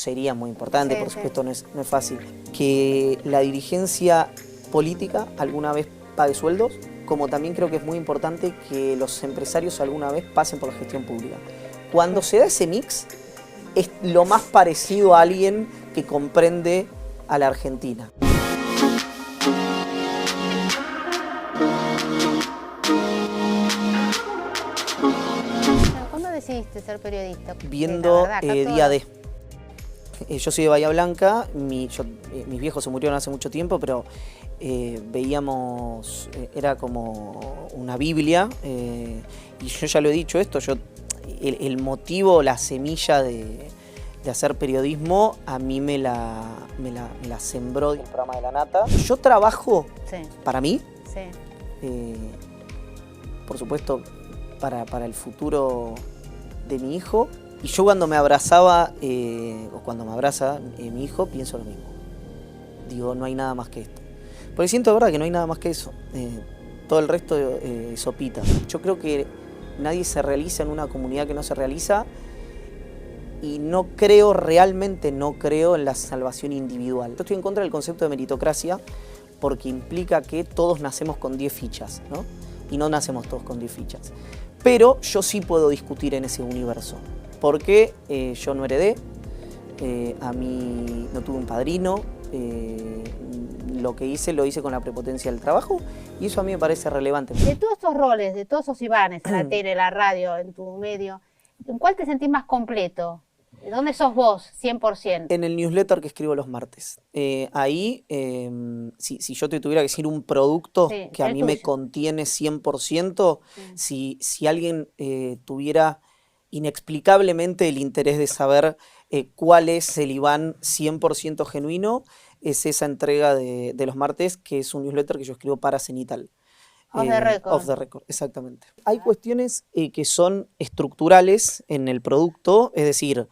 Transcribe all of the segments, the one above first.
sería muy importante, Sí, por sí. supuesto no es fácil, que la dirigencia política alguna vez pague sueldos, como también creo que es muy importante que los empresarios alguna vez pasen por la gestión pública. Cuando se da ese mix, es lo más parecido a alguien que comprende a la Argentina. ¿Cuándo decidiste ser periodista? Viendo La verdad, Día D. Yo soy de Bahía Blanca, mis viejos se murieron hace mucho tiempo, pero veíamos, era como una Biblia, y yo ya lo he dicho esto, el motivo, la semilla de hacer periodismo, a mí me la sembró el programa de La Nata. Yo trabajo para mí, por supuesto, para el futuro de mi hijo. Y yo cuando me abrazaba, o cuando me abraza mi hijo, pienso lo mismo. Digo, no hay nada más que esto. Porque siento de verdad que no hay nada más que eso. Todo el resto es sopita. Yo creo que nadie se realiza en una comunidad que no se realiza. Y realmente no creo en la salvación individual. Yo estoy en contra del concepto de meritocracia porque implica que todos nacemos con 10 fichas, ¿no? Y no nacemos todos con 10 fichas. Pero yo sí puedo discutir en ese universo. Porque yo no heredé, a mí no tuve un padrino, lo que hice lo hice con la prepotencia del trabajo y eso a mí me parece relevante. De todos estos roles, de todos esos Ivanes, en la tele, la radio, en tu medio, ¿en cuál te sentís más completo? ¿De dónde sos vos, 100%? En el newsletter que escribo los martes. Ahí, si yo te tuviera que decir un producto que a mí me contiene 100%, si alguien tuviera inexplicablemente el interés de saber cuál es el Iván 100% genuino, es esa entrega de los martes, que es un newsletter que yo escribo para Cenital. Off the record. Off the record, exactamente. Hay cuestiones que son estructurales en el producto, es decir,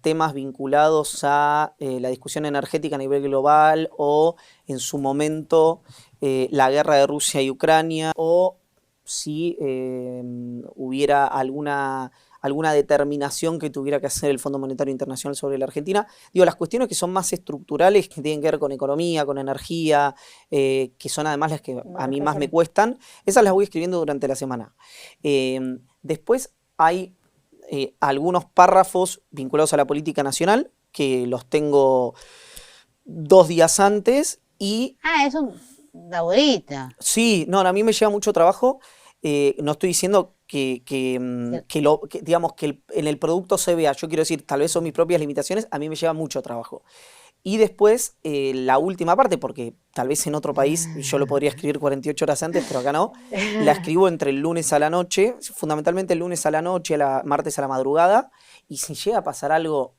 temas vinculados a la discusión energética a nivel global o en su momento la guerra de Rusia y Ucrania, o si hubiera alguna determinación que tuviera que hacer el Fondo Monetario Internacional sobre la Argentina. Digo, las cuestiones que son más estructurales, que tienen que ver con economía, con energía, que son además las que a mí más me cuestan, esas las voy escribiendo durante la semana. Después hay algunos párrafos vinculados a la política nacional, que los tengo 2 días antes y... es un laburita. Sí, no, a mí me lleva mucho trabajo. No estoy diciendo que digamos que en el producto se vea, yo quiero decir, tal vez son mis propias limitaciones, a mí me lleva mucho trabajo. Y después, la última parte, porque tal vez en otro país yo lo podría escribir 48 horas antes, pero acá no, la escribo entre el lunes a la noche, fundamentalmente el lunes a la noche, martes a la madrugada, y si llega a pasar algo,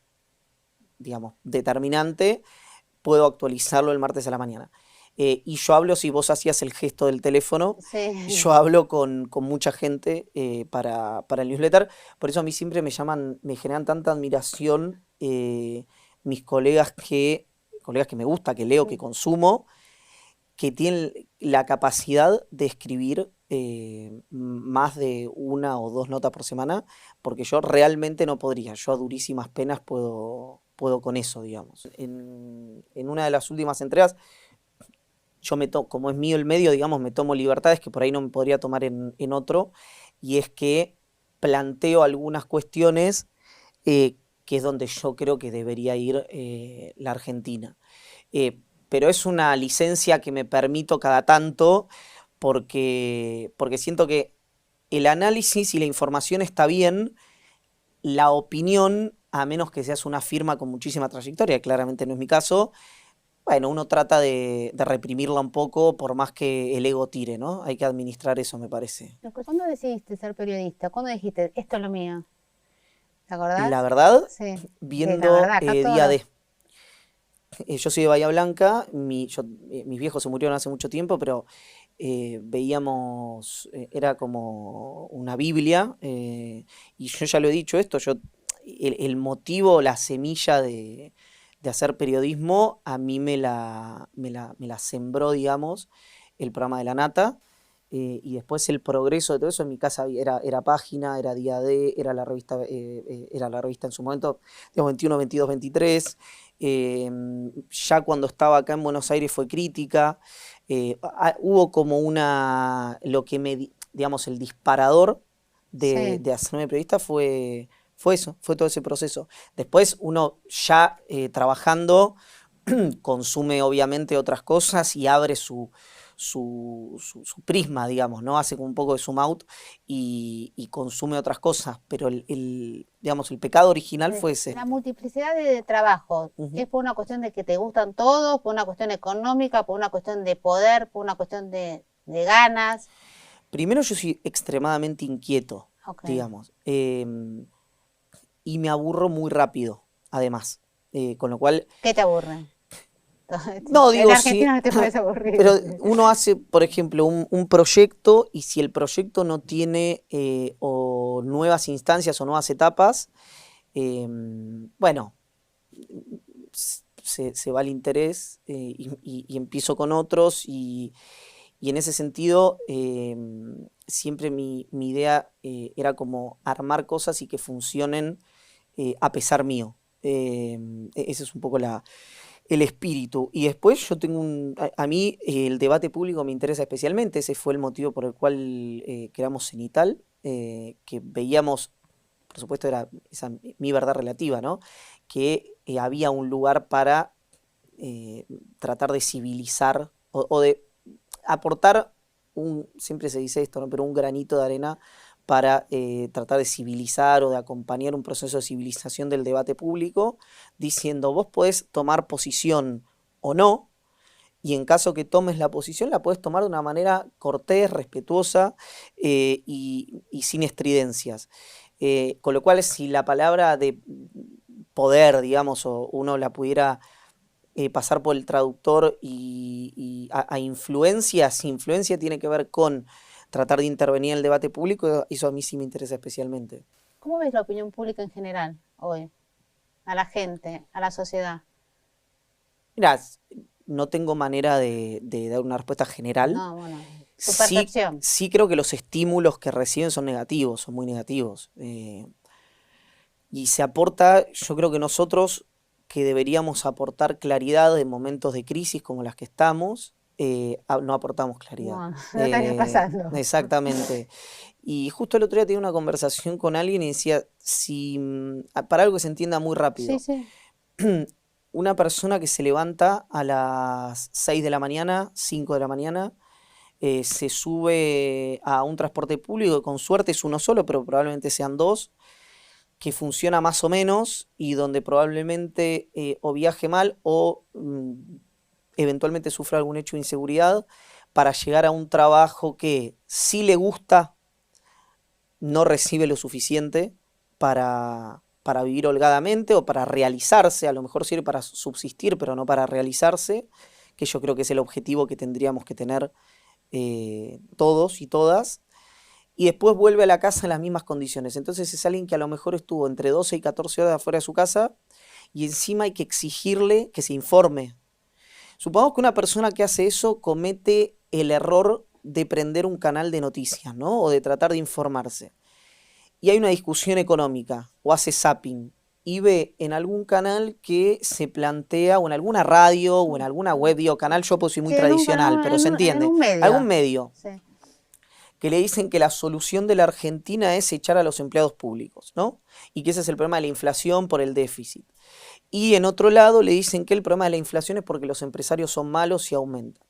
digamos, determinante, puedo actualizarlo el martes a la mañana. Y yo hablo, si vos hacías el gesto del teléfono, yo hablo con mucha gente para el newsletter. Por eso a mí siempre me generan tanta admiración mis colegas que me gusta, que leo, que consumo, que tienen la capacidad de escribir más de 1 o 2 notas por semana, porque yo realmente no podría. Yo a durísimas penas puedo con eso, digamos. En una de las últimas entregas, yo como es mío el medio, digamos, me tomo libertades que por ahí no me podría tomar en otro, y es que planteo algunas cuestiones que es donde yo creo que debería ir la Argentina. Pero es una licencia que me permito cada tanto porque siento que el análisis y la información está bien, la opinión, a menos que seas una firma con muchísima trayectoria, claramente no es mi caso, bueno, uno trata de reprimirla un poco por más que el ego tire, ¿no? Hay que administrar eso, me parece. ¿Cuándo decidiste ser periodista? ¿Cuándo dijiste, esto es lo mío? ¿Te acordás? La verdad, sí. viendo La verdad, Día D. Yo soy de Bahía Blanca, mis viejos se murieron hace mucho tiempo, pero veíamos, era como una Biblia, y yo ya lo he dicho esto, el motivo, la semilla de hacer periodismo, a mí me la sembró, digamos, el programa de La Nata, y después el progreso de todo eso. En mi casa era Página, era Día D, era la revista en su momento, digamos, 21, 22, 23. Ya cuando estaba acá en Buenos Aires fue Crítica. Hubo como digamos, el disparador Sí. de hacerme periodista fue eso, fue todo ese proceso. Después uno ya trabajando consume obviamente otras cosas y abre su prisma, digamos, ¿no? Hace como un poco de zoom out y consume otras cosas, pero digamos, el pecado original fue ese. La multiplicidad de trabajo, Ujú. ¿es por una cuestión de que te gustan todos, por una cuestión económica, por una cuestión de poder, por una cuestión de ganas? Primero yo soy extremadamente inquieto, Ok. digamos, y me aburro muy rápido, además. Con lo cual, ¿Qué te aburre? no En digo sí, Argentina no te puedes aburrir. pero uno hace, por ejemplo, un proyecto y si el proyecto no tiene o nuevas instancias o nuevas etapas, bueno, se va el interés y empiezo con otros y en ese sentido siempre mi idea era como armar cosas y que funcionen a pesar mío. Ese es un poco el espíritu. Y después yo tengo a mí el debate público me interesa especialmente, ese fue el motivo por el cual creamos Cenital, que veíamos, por supuesto era esa mi verdad relativa, ¿no? Que había un lugar para eh, tratar de civilizar o de aportar siempre se dice esto, ¿no? Pero un granito de arena para tratar de civilizar o de acompañar un proceso de civilización del debate público, diciendo, vos podés tomar posición o no, y en caso que tomes la posición, la podés tomar de una manera cortés, respetuosa y sin estridencias. Con lo cual, si la palabra de poder, digamos, o uno la pudiera pasar por el traductor y a influencia, si influencia tiene que ver con tratar de intervenir en el debate público, eso a mí sí me interesa especialmente. ¿Cómo ves la opinión pública en general hoy? A la gente, a la sociedad. Mira, no tengo manera de dar una respuesta general. No, bueno, tu Sí, percepción. sí creo que los estímulos que reciben son negativos, son muy negativos. Y se aporta, yo creo que nosotros que deberíamos aportar claridad en momentos de crisis como las que estamos, no aportamos claridad. No, no estaría pasando. Exactamente. Y justo el otro día tenía una conversación con alguien y decía, si para algo que se entienda muy Sí, rápido, sí. una persona que se levanta a las 6 de la mañana, 5 de la mañana, se sube a un transporte público, que con suerte es uno solo, pero probablemente sean dos, que funciona más o menos y donde probablemente o viaje mal o eventualmente sufra algún hecho de inseguridad para llegar a un trabajo que sí le gusta, no recibe lo suficiente para vivir holgadamente o para realizarse, a lo mejor sirve para subsistir, pero no para realizarse, que yo creo que es el objetivo que tendríamos que tener todos y todas, y después vuelve a la casa en las mismas condiciones. Entonces es alguien que a lo mejor estuvo entre 12 y 14 horas afuera de su casa y encima hay que exigirle que se informe. Supongamos que una persona que hace eso comete el error de prender un canal de noticias, ¿no? O de tratar de informarse. Y hay una discusión económica, o hace zapping, y ve en algún canal que se plantea, o en alguna radio, o en alguna web, digo canal, yo pues soy muy Sí, en un, en tradicional, un- pero en se un- en entiende, un algún medio. medio, Sí. que le dicen que la solución de la Argentina es echar a los empleados públicos, ¿no? Y que ese es el problema de la inflación por el déficit. Y en otro lado le dicen que el problema de la inflación es porque los empresarios son malos y aumentan.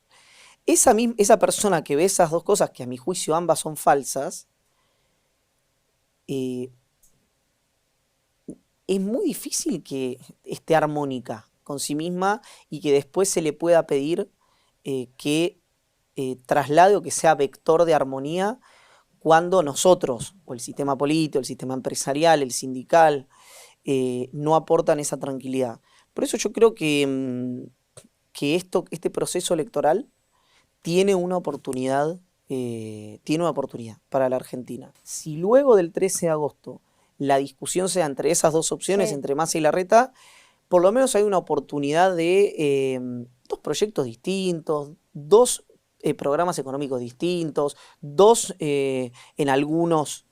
Esa persona que ve esas dos cosas, que a mi juicio ambas son falsas, eh, es muy difícil que esté armónica con sí misma y que después se le pueda pedir que traslade o que sea vector de armonía cuando nosotros, o el sistema político, el sistema empresarial, el sindical, no aportan esa tranquilidad. Por eso yo creo que este proceso electoral tiene una oportunidad para la Argentina. Si luego del 13 de agosto la discusión sea entre esas dos opciones, Sí. entre Massa y Larreta, por lo menos hay una oportunidad de dos proyectos distintos, dos programas económicos distintos, dos en algunos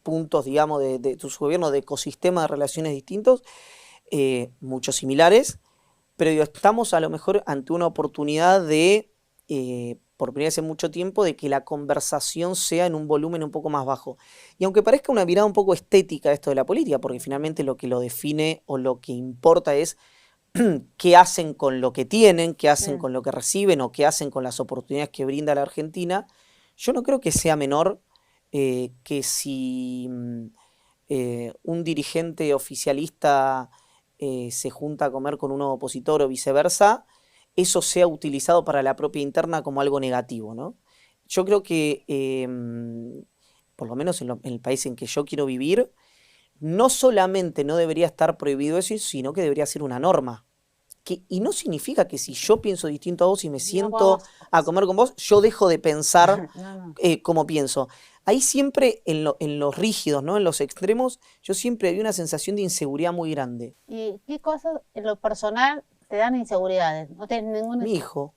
puntos, digamos, de su gobierno, de ecosistema de relaciones distintos, muchos similares, pero digo, estamos a lo mejor ante una oportunidad de, por primera vez en mucho tiempo, de que la conversación sea en un volumen un poco más bajo. Y aunque parezca una mirada un poco estética esto de la política, porque finalmente lo que lo define o lo que importa es qué hacen con lo que tienen, qué hacen con lo que reciben o qué hacen con las oportunidades que brinda la Argentina, yo no creo que sea menor que si un dirigente oficialista se junta a comer con un opositor o viceversa, eso sea utilizado para la propia interna como algo negativo, ¿no? Yo creo que, por lo menos en el país en que yo quiero vivir, no solamente no debería estar prohibido eso, sino que debería ser una norma. Y no significa que si yo pienso distinto a vos y me siento a comer con vos, yo dejo de pensar como pienso. Ahí siempre en los rígidos, ¿no? En los extremos, yo siempre había una sensación de inseguridad muy grande. ¿Y qué cosas en lo personal te dan inseguridades? ¿No tienes ninguna? Mi hijo.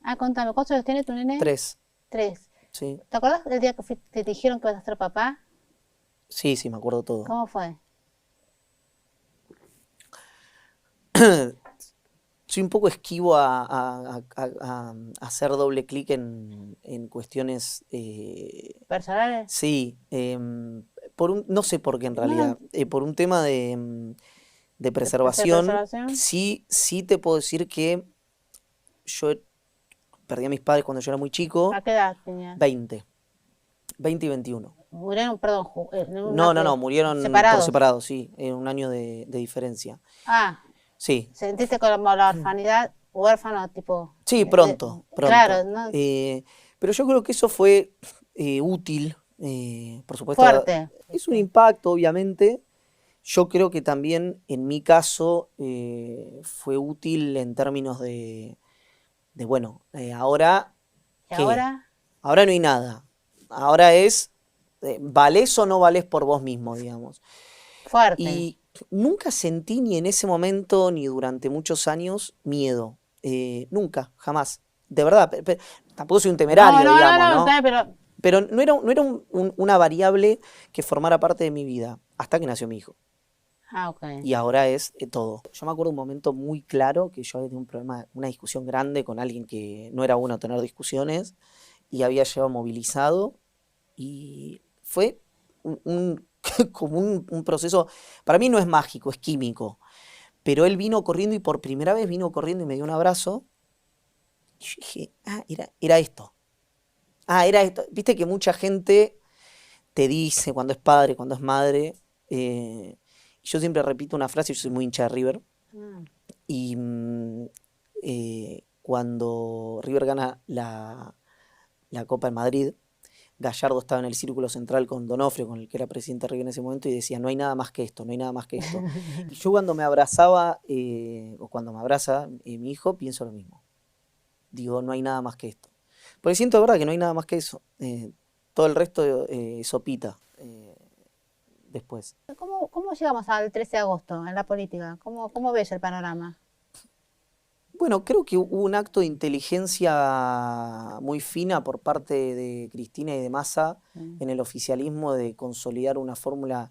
Ah, contame, ¿cuántos años tiene tu nene? 3. 3. Sí. ¿Te acuerdas del día que te dijeron que vas a ser papá? Sí, me acuerdo todo. ¿Cómo fue? Soy un poco esquivo a hacer doble clic en cuestiones... ¿Personales? Sí, no sé por qué en realidad, por un tema de preservación, sí te puedo decir que yo perdí a mis padres cuando yo era muy chico. ¿A qué edad tenías? 20 y 21. Murieron, perdón. No, murieron separados. por separado, sí, en un año de diferencia. Ah, sí. ¿Sentiste como la orfanidad, huérfano, tipo? Sí, pronto. Claro, ¿no? Pero yo creo que eso fue útil, por supuesto. Fuerte. Es un impacto, obviamente. Yo creo que también, en mi caso, fue útil en términos de bueno, ahora... ¿Y ahora? Ahora no hay nada. Ahora es, ¿valés o no valés por vos mismo, digamos? Fuerte. Y nunca sentí ni en ese momento, ni durante muchos años, miedo. Nunca, jamás. De verdad, tampoco soy un temerario, digamos, ¿no? Pero no era una variable que formara parte de mi vida, hasta que nació mi hijo. Ah, okay. Y ahora es todo. Yo me acuerdo un momento muy claro que yo había tenido un problema, una discusión grande con alguien que no era bueno tener discusiones y había llevado movilizado y fue como un proceso, para mí no es mágico, es químico, pero él vino corriendo y por primera vez vino corriendo y me dio un abrazo y yo dije, era esto. Era esto. Viste que mucha gente te dice cuando es padre, cuando es madre, yo siempre repito una frase, yo soy muy hincha de River, y cuando River gana la Copa en Madrid, Gallardo estaba en el círculo central con Donofrio, con el que era presidente de River en ese momento, y decía, no hay nada más que esto, no hay nada más que esto. Y yo cuando me abrazaba, o cuando me abraza mi hijo, pienso lo mismo. Digo, no hay nada más que esto. Porque siento de verdad que no hay nada más que eso. Todo el resto sopita después. ¿Cómo llegamos al 13 de agosto en la política? ¿Cómo ves el panorama? Bueno, creo que hubo un acto de inteligencia muy fina por parte de Cristina y de Massa en el oficialismo de consolidar una fórmula,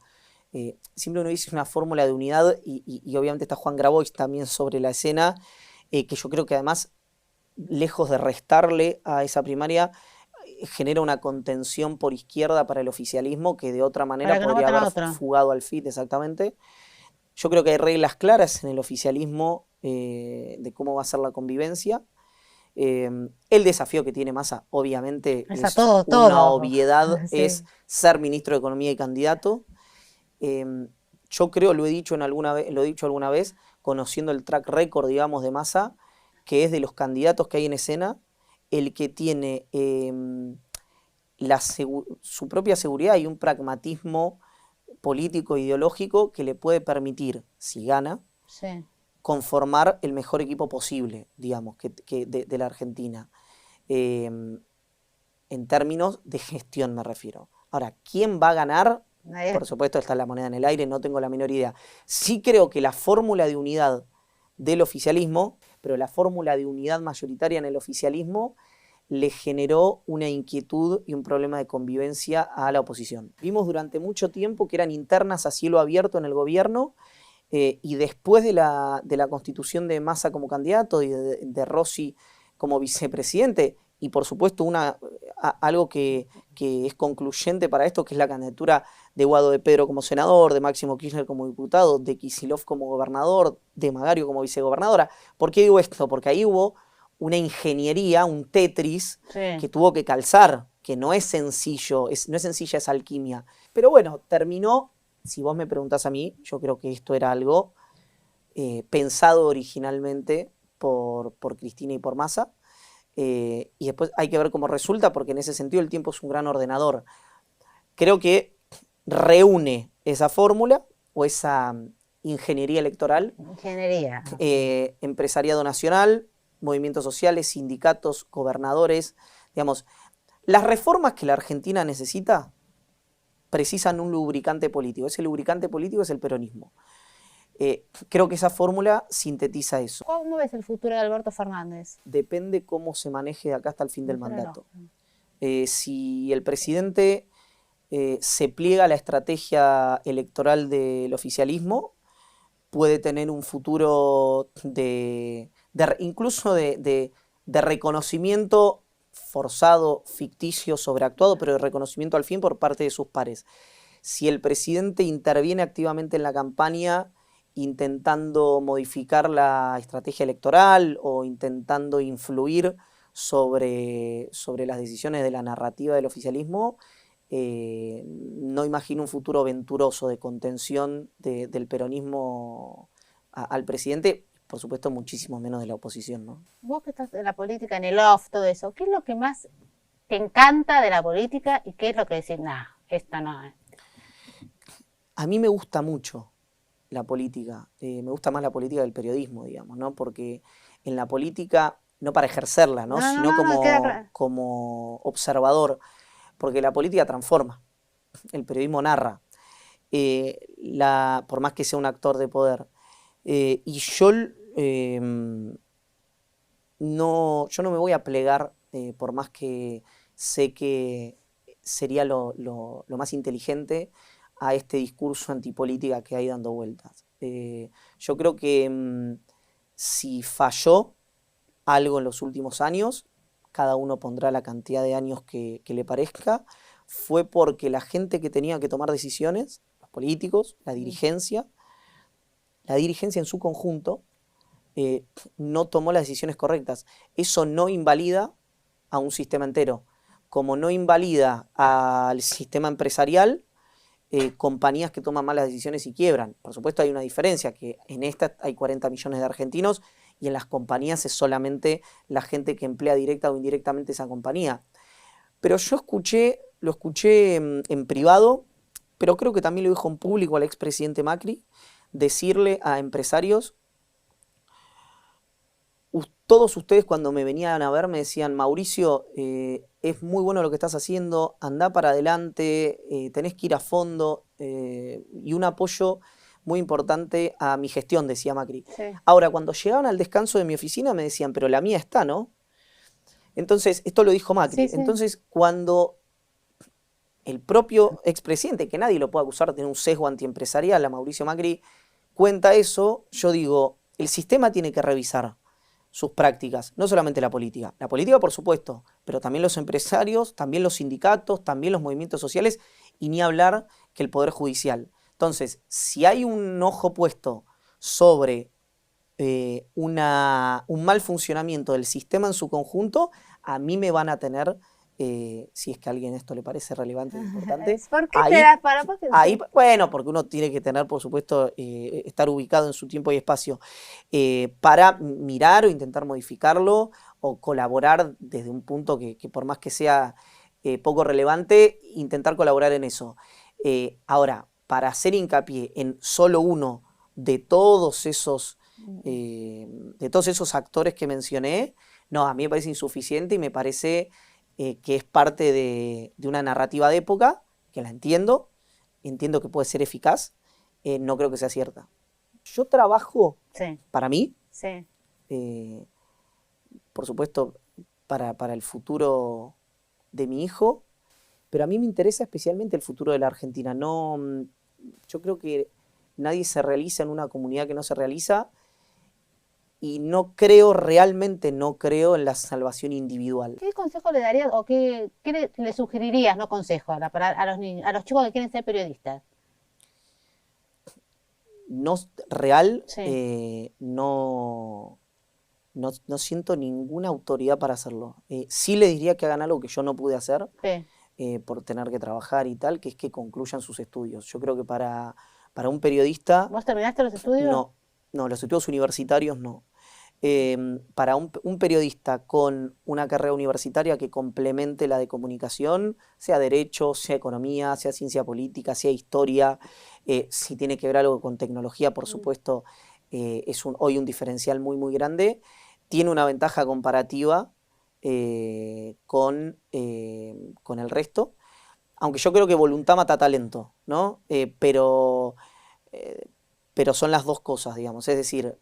siempre uno dice una fórmula de unidad y obviamente está Juan Grabois también sobre la escena, que yo creo que además, lejos de restarle a esa primaria, genera una contención por izquierda para el oficialismo que de otra manera podría haber fugado al FIT, exactamente. Yo creo que hay reglas claras en el oficialismo de cómo va a ser la convivencia. El desafío que tiene Massa, obviamente, es una obviedad, sí. Es ser ministro de Economía y candidato. Yo creo, lo he dicho alguna vez, conociendo el track record, digamos, de Massa, que es de los candidatos que hay en escena, el que tiene su propia seguridad y un pragmatismo político, ideológico, que le puede permitir, si gana, sí, conformar el mejor equipo posible, digamos, de la Argentina. En términos de gestión me refiero. Ahora, ¿quién va a ganar? Por supuesto está la moneda en el aire, no tengo la menor idea. Sí creo que la fórmula de unidad del oficialismo pero la fórmula de unidad mayoritaria en el oficialismo le generó una inquietud y un problema de convivencia a la oposición. Vimos durante mucho tiempo que eran internas a cielo abierto en el gobierno, y después de la constitución de Massa como candidato y de Rossi como vicepresidente, y por supuesto algo que es concluyente para esto, que es la candidatura de Guado de Pedro como senador, de Máximo Kirchner como diputado, de Kicillof como gobernador, de Magario como vicegobernadora. ¿Por qué digo esto? Porque ahí hubo una ingeniería, un Tetris, que tuvo que calzar, que no es sencillo, no es sencilla esa alquimia. Pero bueno, terminó, si vos me preguntás a mí, yo creo que esto era algo pensado originalmente por Cristina y por Massa, y después hay que ver cómo resulta, porque en ese sentido el tiempo es un gran ordenador. Creo que reúne esa fórmula o esa ingeniería electoral, empresariado nacional, movimientos sociales, sindicatos, gobernadores, digamos, las reformas que la Argentina necesita precisan un lubricante político. Ese lubricante político es el peronismo. Creo que esa fórmula sintetiza eso. ¿Cómo ves el futuro de Alberto Fernández? Depende cómo se maneje de acá hasta el fin del mandato. Si el presidente se pliega a la estrategia electoral del oficialismo, puede tener un futuro incluso de reconocimiento forzado, ficticio, sobreactuado, pero de reconocimiento al fin por parte de sus pares. Si el presidente interviene activamente en la campaña, intentando modificar la estrategia electoral o intentando influir sobre las decisiones de la narrativa del oficialismo, no imagino un futuro venturoso de contención del peronismo al presidente, por supuesto muchísimo menos de la oposición, ¿no? Vos que estás en la política, en el off, todo eso, ¿qué es lo que más te encanta de la política y qué es lo que decís, nah, esta no? A mí me gusta mucho la política, me gusta más la política del periodismo, digamos, ¿no? Porque en la política, no para ejercerla, ¿no? Sino como observador, porque la política transforma, el periodismo narra, por más que sea un actor de poder. Y yo no me voy a plegar, por más que sé que sería lo más inteligente, a este discurso antipolítica que hay dando vueltas. Yo creo que si falló algo en los últimos años, cada uno pondrá la cantidad de años que le parezca, fue porque la gente que tenía que tomar decisiones, los políticos, la dirigencia en su conjunto, no tomó las decisiones correctas. Eso no invalida a un sistema entero, como no invalida al sistema empresarial, compañías que toman malas decisiones y quiebran. Por supuesto hay una diferencia, que en esta hay 40 millones de argentinos y en las compañías es solamente la gente que emplea directa o indirectamente esa compañía. Pero yo lo escuché en privado, pero creo que también lo dijo en público al expresidente Macri, decirle a empresarios, todos ustedes cuando me venían a ver me decían, Mauricio, es muy bueno lo que estás haciendo, andá para adelante, tenés que ir a fondo, y un apoyo muy importante a mi gestión, decía Macri. Sí. Ahora, cuando llegaban al descanso de mi oficina me decían, pero la mía está, ¿no? Entonces, esto lo dijo Macri. Sí. Entonces, cuando el propio expresidente, que nadie lo puede acusar de tener un sesgo antiempresarial, a Mauricio Macri, cuenta eso, yo digo, el sistema tiene que revisar sus prácticas, no solamente la política. La política, por supuesto, pero también los empresarios, también los sindicatos, también los movimientos sociales, y ni hablar que el Poder Judicial. Entonces, si hay un ojo puesto sobre un mal funcionamiento del sistema en su conjunto, a mí me van a tener, si es que a alguien esto le parece relevante e importante. ¿Por qué te das para? Bueno, porque uno tiene que tener, por supuesto, estar ubicado en su tiempo y espacio, para mirar o intentar modificarlo o colaborar desde un punto que por más que sea poco relevante, intentar colaborar en eso. Ahora, para hacer hincapié en solo uno de todos esos actores que mencioné, no, a mí me parece insuficiente y me parece que es parte de una narrativa de época, que la entiendo que puede ser eficaz, no creo que sea cierta. Yo trabajo, para mí, eh, por supuesto, para el futuro de mi hijo, pero a mí me interesa especialmente el futuro de la Argentina. No, yo creo que nadie se realiza en una comunidad que no se realiza y no creo, realmente no creo en la salvación individual. ¿Qué consejo le darías o qué le sugerirías, no consejo, a los niños, a los chicos que quieren ser periodistas? No, real, Sí, no siento ninguna autoridad para hacerlo. Sí le diría que hagan algo que yo no pude hacer sí. por tener que trabajar y tal, que es que concluyan sus estudios. Yo creo que para un periodista, ¿Vos terminaste los estudios? no, no, los estudios universitarios no. Para un periodista con una carrera universitaria que complemente la de comunicación, sea derecho, sea economía, sea ciencia política, sea historia, si tiene que ver algo con tecnología, por supuesto, es hoy un diferencial muy, muy grande. Tiene una ventaja comparativa con el resto, aunque yo creo que voluntad mata talento, ¿no? Eh, pero son las dos cosas, digamos, es decir,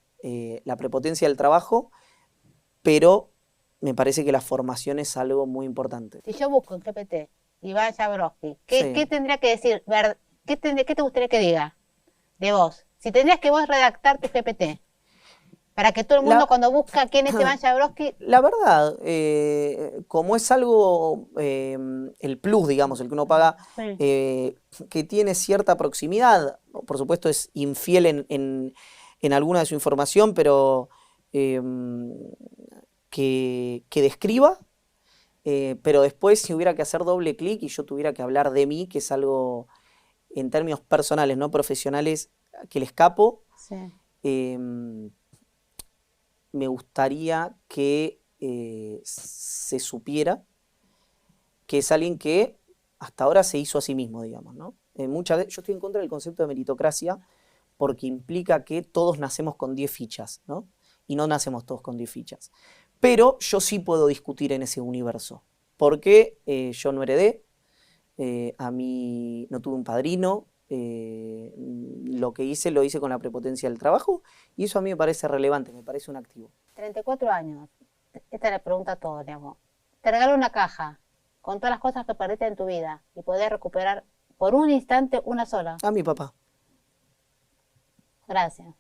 la prepotencia del trabajo, pero me parece que la formación es algo muy importante. Si yo busco en GPT Iván Jabrowski, ¿qué Sí. tendría que decir? ¿Qué te gustaría que diga de vos? Si tendrías que vos redactar tu GPT, para que todo el mundo La, cuando busca quién es Iván Jabrowski, la verdad, como es algo, el plus, digamos, el que uno paga, sí, eh, que tiene cierta proximidad, por supuesto es infiel en alguna de su información, pero eh, que describa, pero después si hubiera que hacer doble clic y yo tuviera que hablar de mí, que es algo en términos personales, no profesionales, que le escapo, sí. eh, me gustaría que se supiera que es alguien que hasta ahora se hizo a sí mismo, digamos, ¿no? Muchas veces, yo estoy en contra del concepto de meritocracia porque implica que todos nacemos con 10 fichas, ¿no? Y no nacemos todos con 10 fichas. Pero yo sí puedo discutir en ese universo, porque yo no heredé, a mí no tuve un padrino, lo que hice lo hice con la prepotencia del trabajo y eso a mí me parece relevante, me parece un activo. 34 años. Esta es la pregunta a todos, digamos. Te regalo una caja con todas las cosas que perdiste en tu vida y podés recuperar por un instante una sola. A mi papá. Gracias.